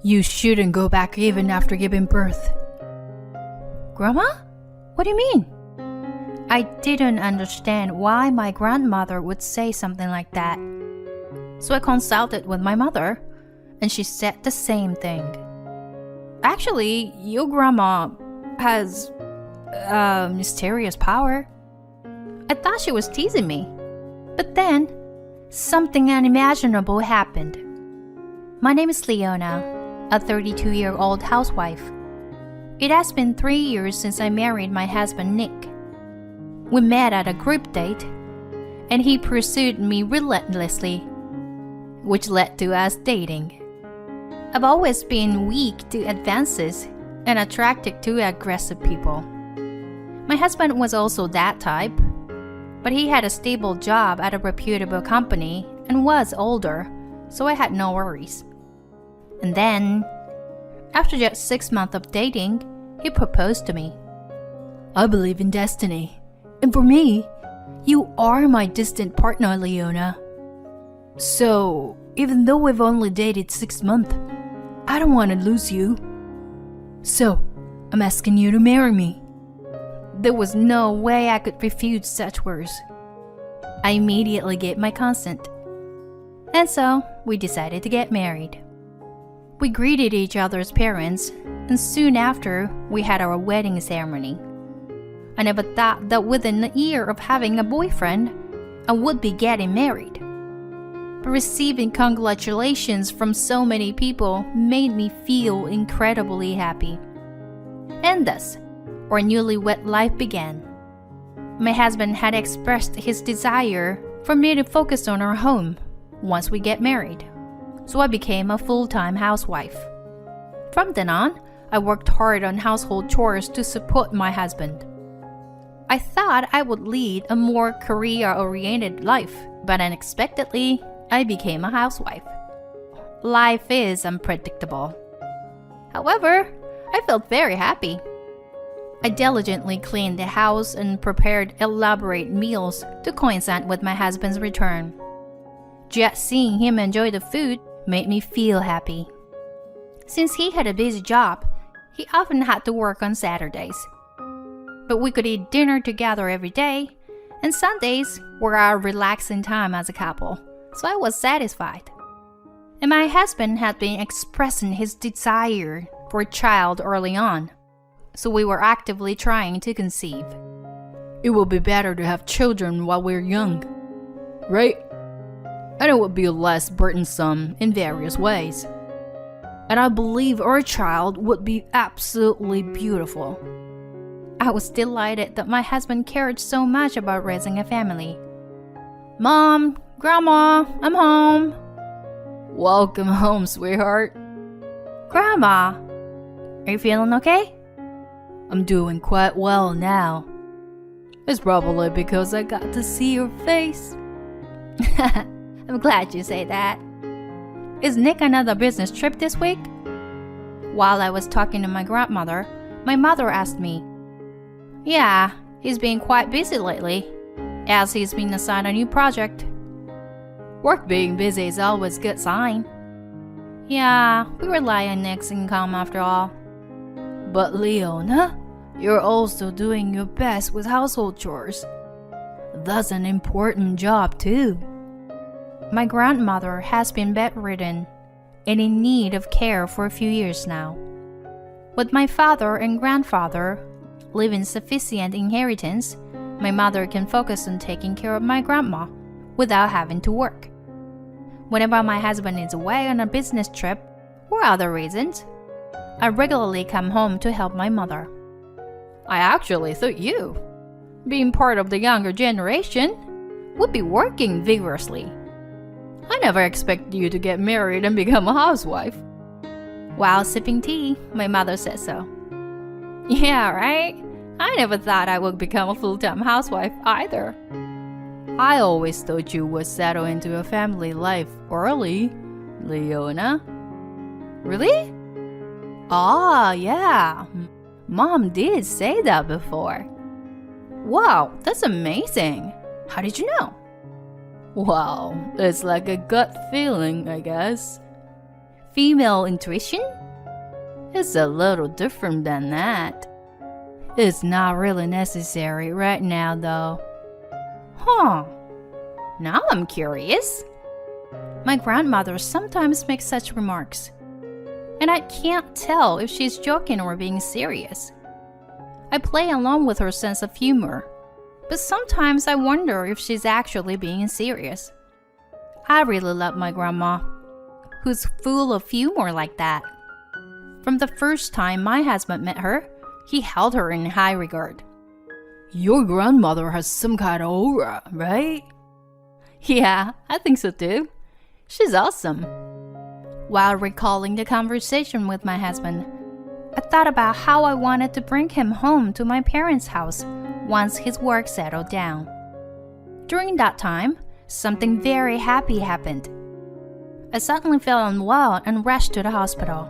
You shouldn't go back even after giving birth. Grandma? What do you mean? I didn't understand why my grandmother would say something like that. So I consulted with my mother, and she said the same thing. Actually, your grandma has mysterious power. I thought she was teasing me. But then, something unimaginable happened. My name is Leona, a 32-year-old housewife. It has been 3 years since I married my husband Nick. We met at a group date, and he pursued me relentlessly, which led to us dating. I've always been weak to advances and attracted to aggressive people. My husband was also that type, but he had a stable job at a reputable company and was older, so I had no worries. And then, after just 6 months of dating, he proposed to me. I believe in destiny. And for me, you are my distant partner, Leona. So, even though we've only dated 6 months, I don't want to lose you. So, I'm asking you to marry me. There was no way I could refuse such words. I immediately gave my consent. And so, we decided to get married. We greeted each other's parents, and soon after, we had our wedding ceremony. I never thought that within a year of having a boyfriend, I would be getting married. But receiving congratulations from so many people made me feel incredibly happy. And thus, our newlywed life began. My husband had expressed his desire for me to focus on our home once we get married, so I became a full-time housewife. From then on, I worked hard on household chores to support my husband. I thought I would lead a more career-oriented life, but unexpectedly, I became a housewife. Life is unpredictable. However, I felt very happy. I diligently cleaned the house and prepared elaborate meals to coincide with my husband's return. Just seeing him enjoy the food made me feel happy. Since he had a busy job, he often had to work on Saturdays. But we could eat dinner together every day, and Sundays were our relaxing time as a couple, so I was satisfied. And my husband had been expressing his desire for a child early on, so we were actively trying to conceive. It will be better to have children while we're young, right? And it would be less burdensome in various ways. And I believe our child would be absolutely beautiful. I was delighted that my husband cared so much about raising a family. Mom, Grandma, I'm home. Welcome home, sweetheart. Grandma, are you feeling okay? I'm doing quite well now. It's probably because I got to see your face. I'm glad you say that. Is Nick on another business trip this week? While I was talking to my grandmother, my mother asked me, Yeah, he's been quite busy lately, as he's been assigned a new project. Work being busy is always a good sign. Yeah, we rely on Nick's income after all. But Leona, you're also doing your best with household chores. That's an important job too. My grandmother has been bedridden and in need of care for a few years now. With my father and grandfather leaving sufficient inheritance, my mother can focus on taking care of my grandma without having to work. Whenever my husband is away on a business trip or other reasons, I regularly come home to help my mother. I actually thought you, being part of the younger generation, would be working vigorously. I never expected you to get married and become a housewife. While sipping tea, my mother said so. Yeah, right? I never thought I would become a full-time housewife either. I always thought you would settle into a family life early, Leona. Really? Ah, yeah. Mom did say that before. Wow, that's amazing. How did you know? Well, it's like a gut feeling, I guess. female intuition? It's a little different than that. It's not really necessary right now, though. Huh. Now I'm curious. My grandmother sometimes makes such remarks, and I can't tell if she's joking or being serious. I play along with her sense of humor, but sometimes I wonder if she's actually being serious. I really love my grandma, who's full of humor like that. From the first time my husband met her, he held her in high regard. Your grandmother has some kind of aura, right? Yeah, I think so too. She's awesome. While recalling the conversation with my husband, I thought about how I wanted to bring him home to my parents' house once his work settled down. During that time, something very happy happened. I suddenly felt unwell and rushed to the hospital.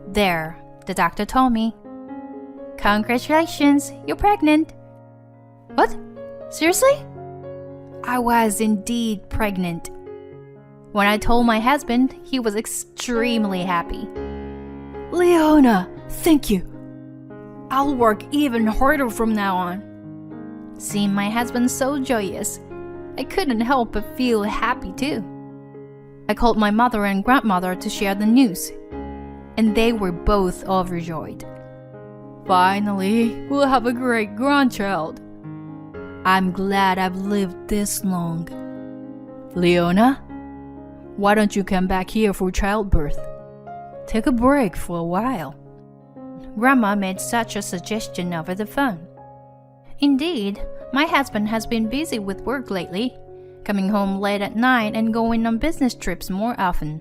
There, the doctor told me, "Congratulations, you're pregnant." What? Seriously? I was indeed pregnant. When I told my husband, he was extremely happy. "Leona, thank you. I'll work even harder from now on." Seeing my husband so joyous, I couldn't help but feel happy too. I called my mother and grandmother to share the news, and they were both overjoyed. Finally, we'll have a great grandchild. I'm glad I've lived this long. Leona, why don't you come back here for childbirth? Take a break for a while. Grandma made such a suggestion over the phone. Indeed, my husband has been busy with work lately, coming home late at night and going on business trips more often.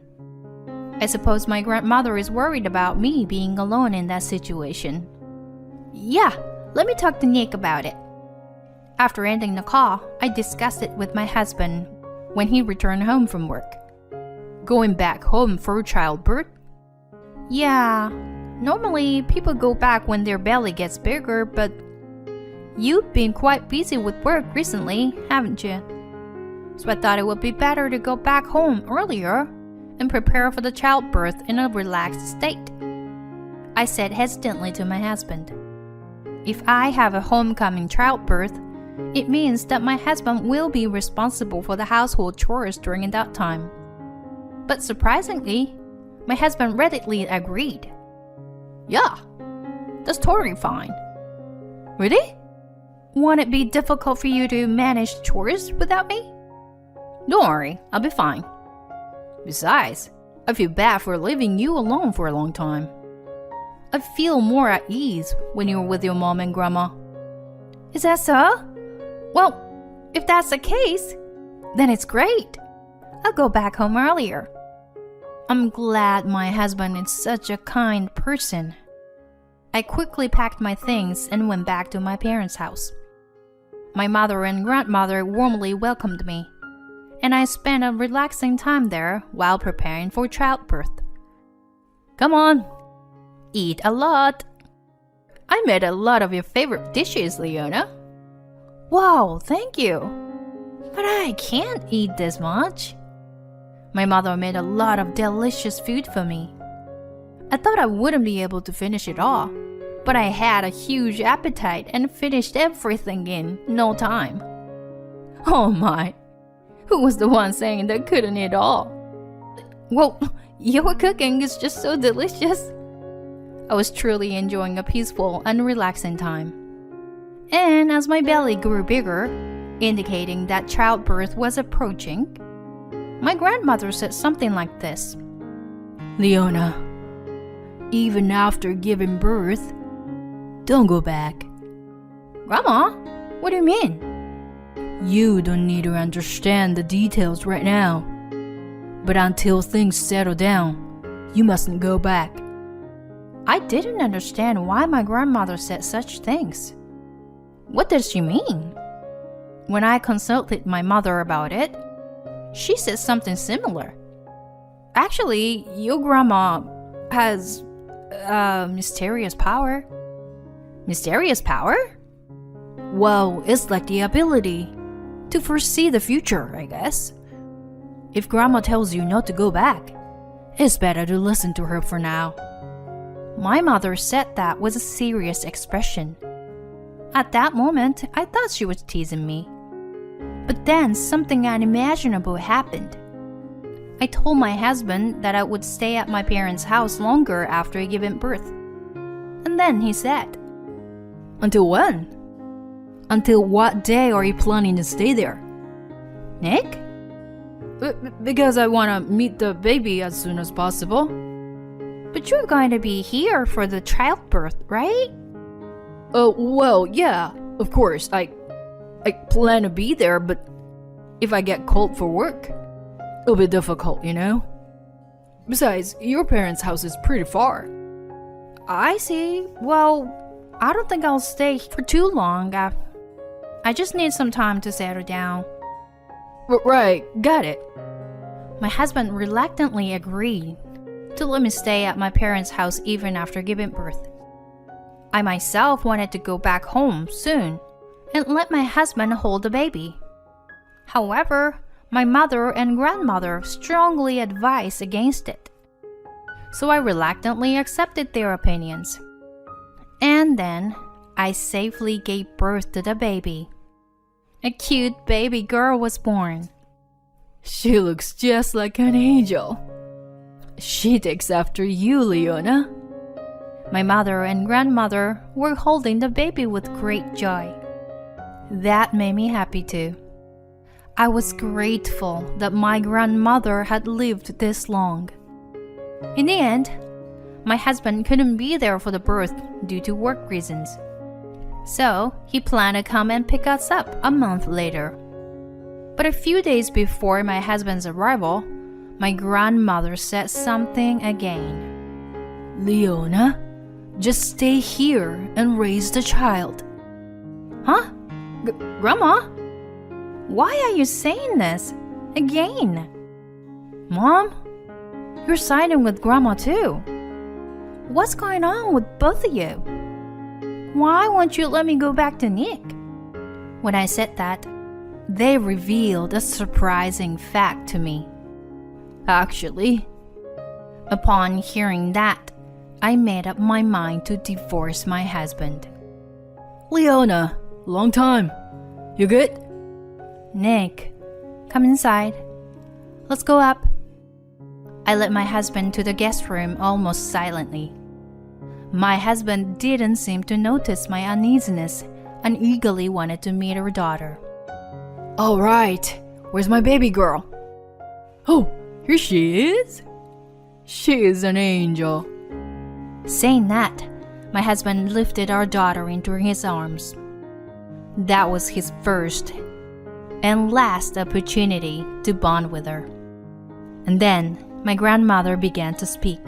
I suppose my grandmother is worried about me being alone in that situation. Yeah, let me talk to Nick about it. After ending the call, I discussed it with my husband when he returned home from work. Going back home for childbirth? Yeah, normally people go back when their belly gets bigger, but you've been quite busy with work recently, haven't you? So I thought it would be better to go back home earlier and prepare for the childbirth in a relaxed state. I said hesitantly to my husband, if I have a homecoming childbirth, it means that my husband will be responsible for the household chores during that time. But surprisingly, my husband readily agreed. Yeah, that's totally fine. Really? Won't it be difficult for you to manage chores without me? Don't worry, I'll be fine. Besides, I feel bad for leaving you alone for a long time. I feel more at ease when you're with your mom and grandma. Is that so? Well, if that's the case, then it's great. I'll go back home earlier. I'm glad my husband is such a kind person. I quickly packed my things and went back to my parents' house. My mother and grandmother warmly welcomed me, and I spent a relaxing time there while preparing for childbirth. Come on, eat a lot. I made a lot of your favorite dishes, Leona. Wow, thank you. But I can't eat this much. My mother made a lot of delicious food for me. I thought I wouldn't be able to finish it all, but I had a huge appetite and finished everything in no time. Oh my, who was the one saying they couldn't eat all? Well, your cooking is just so delicious. I was truly enjoying a peaceful and relaxing time. And as my belly grew bigger, indicating that childbirth was approaching, my grandmother said something like this. Leona, even after giving birth, don't go back. Grandma, what do you mean? You don't need to understand the details right now. But until things settle down, you mustn't go back. I didn't understand why my grandmother said such things. What does she mean? When I consulted my mother about it, she said something similar. Actually, your grandma has mysterious power. Mysterious power? Well, it's like the ability to foresee the future, I guess. If grandma tells you not to go back, It's better to listen to her for now. My mother said that with a serious expression. At that moment, I thought she was teasing me. But then something unimaginable happened. I told my husband that I would stay at my parents' house longer after giving birth. And then he said, Until when? Until what day are you planning to stay there? Nick? Because I want to meet the baby as soon as possible. But you're going to be here for the childbirth, right? Well, yeah, of course. I plan to be there, but if I get called for work, it'll be difficult, you know? Besides, your parents' house is pretty far. I see. Well, I don't think I'll stay for too long. I just need some time to settle down. Right, got it. My husband reluctantly agreed to let me stay at my parents' house even after giving birth. I myself wanted to go back home soon and let my husband hold the baby. However, my mother and grandmother strongly advised against it. So I reluctantly accepted their opinions. And then I safely gave birth to the baby. A cute baby girl was born. She looks just like an angel. She takes after you, Leona. My mother and grandmother were holding the baby with great joy. That made me happy too. I was grateful that my grandmother had lived this long. In the end, my husband couldn't be there for the birth due to work reasons. So he planned to come and pick us up a month later. But a few days before my husband's arrival, my grandmother said something again. Leona, just stay here and raise the child. Huh? Grandma? Why are you saying this again? Mom? You're siding with Grandma too. What's going on with both of you? Why won't you let me go back to Nick? When I said that, they revealed a surprising fact to me. Actually, upon hearing that, I made up my mind to divorce my husband. Leona, long time. You good? Nick, come inside. Let's go up. I led my husband to the guest room almost silently. My husband didn't seem to notice my uneasiness and eagerly wanted to meet her daughter. All right, where's my baby girl? Oh, here she is. She is an angel. Saying that, my husband lifted our daughter into his arms. That was his first and last opportunity to bond with her. And then my grandmother began to speak.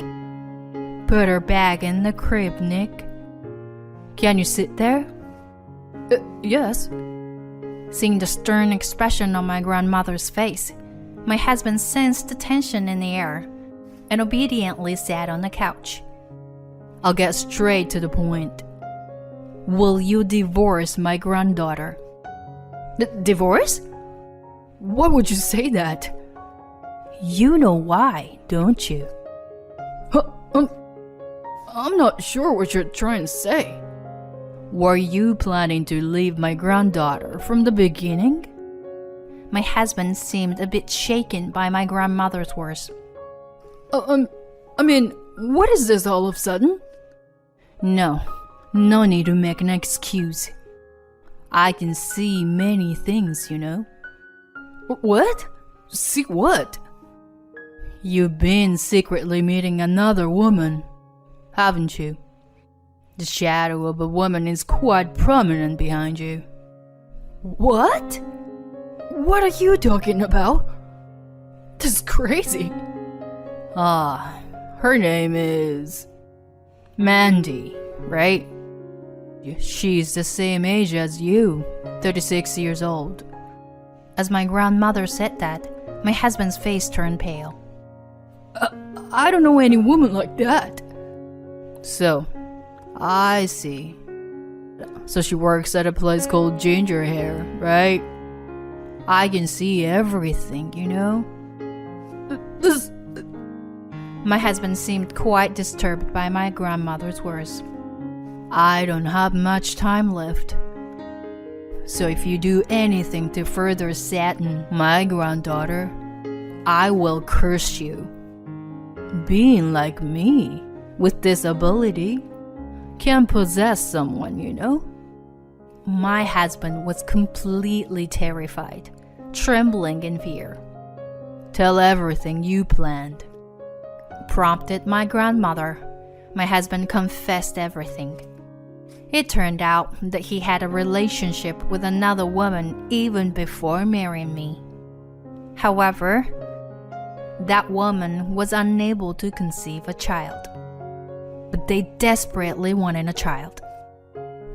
Put her back in the crib, Nick. Can you sit there? Yes. Seeing the stern expression on my grandmother's face, my husband sensed the tension in the air and obediently sat on the couch. I'll get straight to the point. Will you divorce my granddaughter? Divorce? Why would you say that? You know why, don't you? I'm not sure what you're trying to say. Were you planning to leave my granddaughter from the beginning? My husband seemed a bit shaken by my grandmother's words. I mean, what is this all of a sudden? No need to make an excuse. I can see many things, you know. What? See what? You've been secretly meeting another woman, haven't you? The shadow of a woman is quite prominent behind you. What? What are you talking about? This is crazy. Her name is Mandy, right? She's the same age as you, 36 years old. As my grandmother said that, my husband's face turned pale. I don't know any woman like that. So, I see. So she works at a place called Ginger Hair, right? I can see everything, you know? My husband seemed quite disturbed by my grandmother's words. I don't have much time left. So if you do anything to further sadden my granddaughter, I will curse you. Being like me, with this ability, can possess someone, you know? My husband was completely terrified, trembling in fear. Tell everything you planned, prompted my grandmother. My husband confessed everything. It turned out that he had a relationship with another woman even before marrying me. However, that woman was unable to conceive a child, but they desperately wanted a child.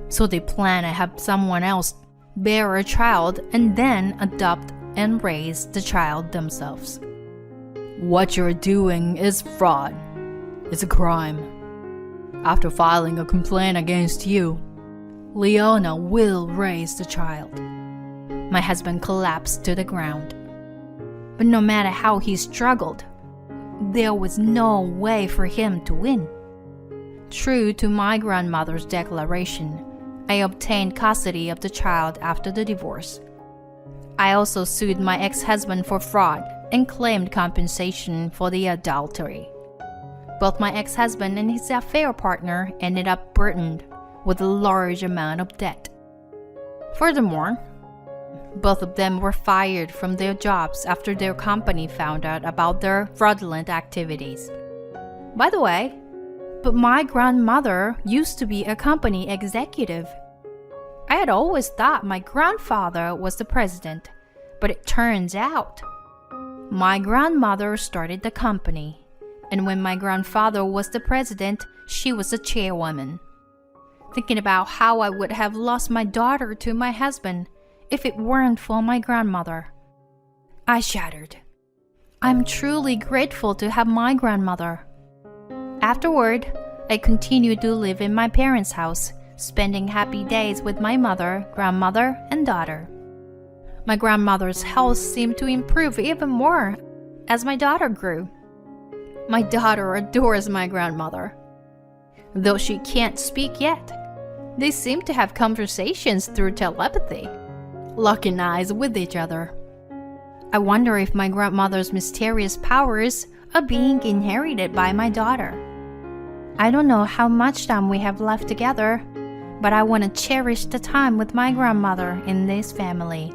So they planned to have someone else bear a child and then adopt and raise the child themselves. What you're doing is fraud. It's a crime. After filing a complaint against you, Leona will raise the child. My husband collapsed to the ground. But no matter how he struggled, there was no way for him to win. True to my grandmother's declaration, I obtained custody of the child after the divorce. I also sued my ex-husband for fraud and claimed compensation for the adultery. Both my ex-husband and his affair partner ended up burdened with a large amount of debt. Furthermore, both of them were fired from their jobs after their company found out about their fraudulent activities. By the way, but my grandmother used to be a company executive. I had always thought my grandfather was the president, but it turns out my grandmother started the company. And when my grandfather was the president, she was the chairwoman. Thinking about how I would have lost my daughter to my husband if it weren't for my grandmother, I shattered. I'm truly grateful to have my grandmother. Afterward, I continued to live in my parents' house, spending happy days with my mother, grandmother, and daughter. My grandmother's health seemed to improve even more as my daughter grew. My daughter adores my grandmother. Though she can't speak yet, they seem to have conversations through telepathy, locking eyes with each other. I wonder if my grandmother's mysterious powers are being inherited by my daughter. I don't know how much time we have left together, but I want to cherish the time with my grandmother in this family.